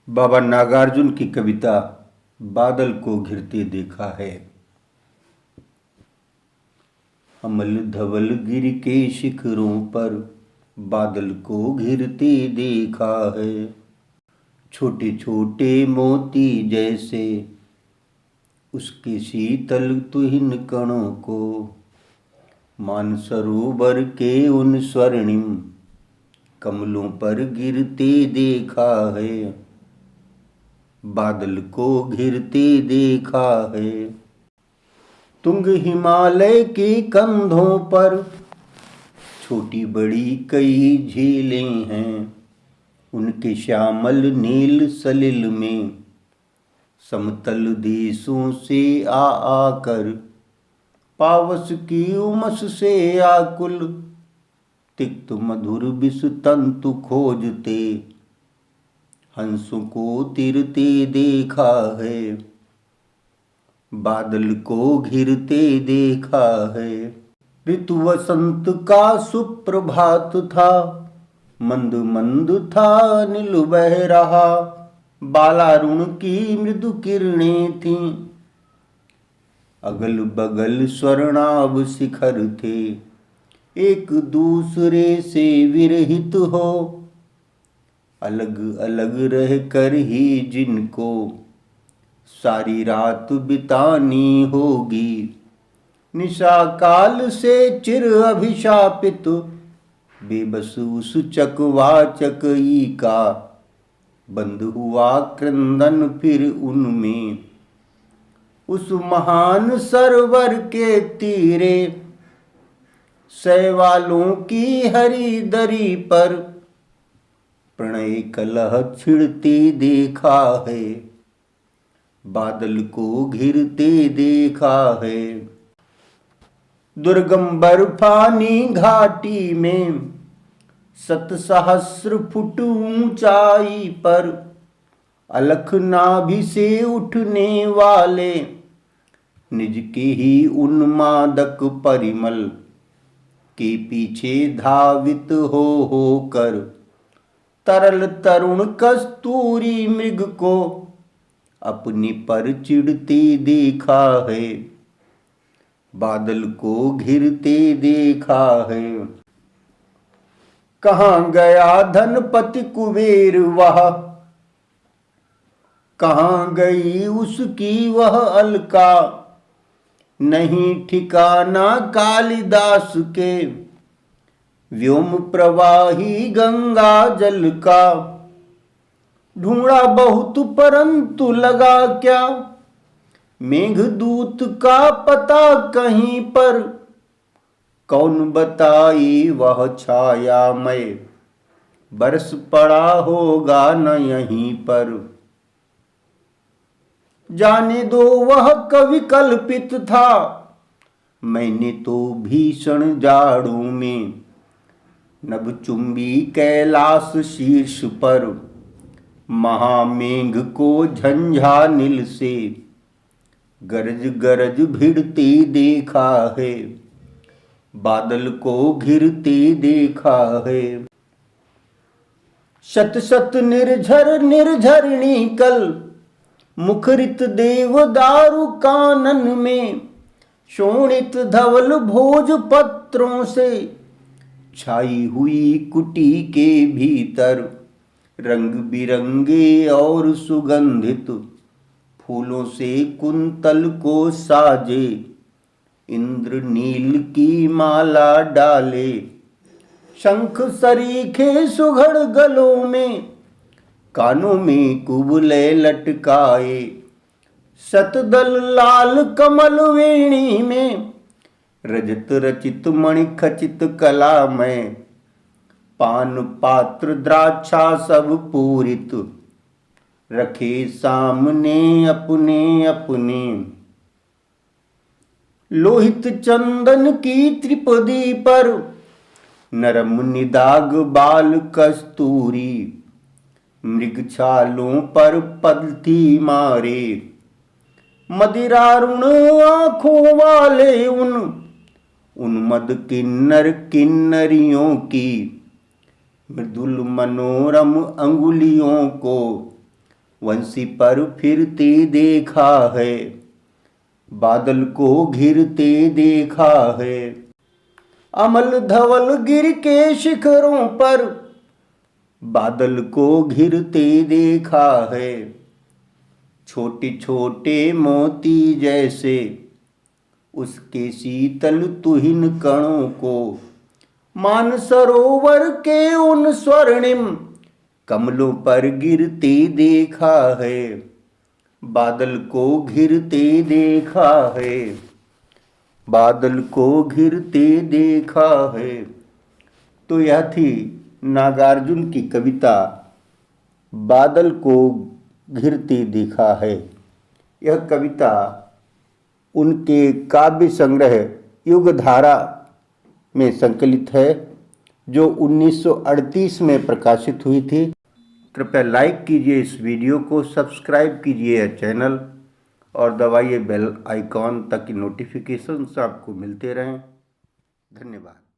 बाबा नागार्जुन की कविता बादल को घिरते देखा है। अमल धवल गिर के शिखरों पर बादल को घिरते देखा है। छोटे छोटे मोती जैसे उसके शीतल तुहिन कणों को मानसरोवर के उन स्वर्णिम कमलों पर गिरते देखा है। बादल को घिरते देखा है। तुंग हिमालय के कंधों पर छोटी बड़ी कई झीलें हैं। उनके श्यामल नील सलिल में समतल देशों से आ आकर पावस की उमस से आकुल तिक्त मधुर विष तंतु खोजते हंसों को तिरते देखा है। बादल को घिरते देखा है। ऋतु वसंत का सुप्रभात था। मंद मंद था नील बह रहा। बालारुण की मृदु किरणें थीं। अगल बगल स्वर्णाभ शिखर थे एक दूसरे से विरहित हो। अलग अलग रह कर ही जिनको सारी रात बितानी होगी। निशा काल से चिर अभिशापित बेबस उस चकवाचकई का बंद हुआ क्रंदन फिर उनमें। उस महान सरोवर के तीरे शैवालों की हरी दरी पर प्रणय कलह छिड़ते देखा है। बादल को घिरते देखा है। दुर्गम बर्फानी घाटी में 7 सहस्र फुट ऊंचाई पर अलख नाभि से उठने वाले निज के ही उन्मादक परिमल के पीछे धावित होकर तरल तरुण कस्तूरी मृग को अपनी पर चिढ़ते देखा है। बादल को घिरते देखा है। कहाँ गया धनपति कुबेर वह, कहाँ गई उसकी वह अलका। नहीं ठिकाना कालिदास के व्योम प्रवाही गंगा जल का। ढूंढा बहुत परंतु लगा क्या मेघदूत का पता कहीं पर। कौन बताई वह छायामय बरस पड़ा होगा न यहीं पर। जाने दो वह कवि कल्पित था। मैंने तो भीषण जाड़ों में नभचुंबी कैलाश शीर्ष पर महामेघ को झंझा नील से गरज गरज भिड़ते देखा है। बादल को घिरते देखा है। शत शत निर्झर निर्झरणी कल मुखरित देवदारु कानन में शोणित धवल भोज पत्रों से छाई हुई कुटी के भीतर रंग बिरंगे और सुगंधित फूलों से कुंतल को साजे इंद्र नील की माला डाले। शंख सरीखे सुघड़ गलों में कानों में कुबले लटकाए। शतदल लाल कमल वेणी में रजत रचित मणि खचित कला में पान पात्र द्राक्षा सब पूरित रखे सामने अपने अपने। लोहित चंदन की त्रिपदी पर नरम निदाग बाल कस्तूरी मृग छालों पर पलथी मारे। मदिरारुण आंखों वाले उन्मद किन्नर किन्नरियों की मृदुल मनोरम अंगुलियों को वंशी पर फिरते देखा है, बादल को घिरते देखा है। अमल धवल गिर के शिखरों पर बादल को घिरते देखा है। छोटे छोटे मोती जैसे उसके शीतल तुहिन कणों को मान सरोवर के उन स्वर्णिम कमलों पर गिरते देखा है, बादल को घिरते देखा है, बादल को घिरते देखा है। तो यह थी नागार्जुन की कविता बादल को घिरते देखा है। यह कविता उनके काव्य संग्रह युगधारा में संकलित है, जो 1938 में प्रकाशित हुई थी। कृपया लाइक कीजिए इस वीडियो को, सब्सक्राइब कीजिए यह चैनल और दबाइए बेल आइकॉन ताकि नोटिफिकेशंस आपको मिलते रहें। धन्यवाद।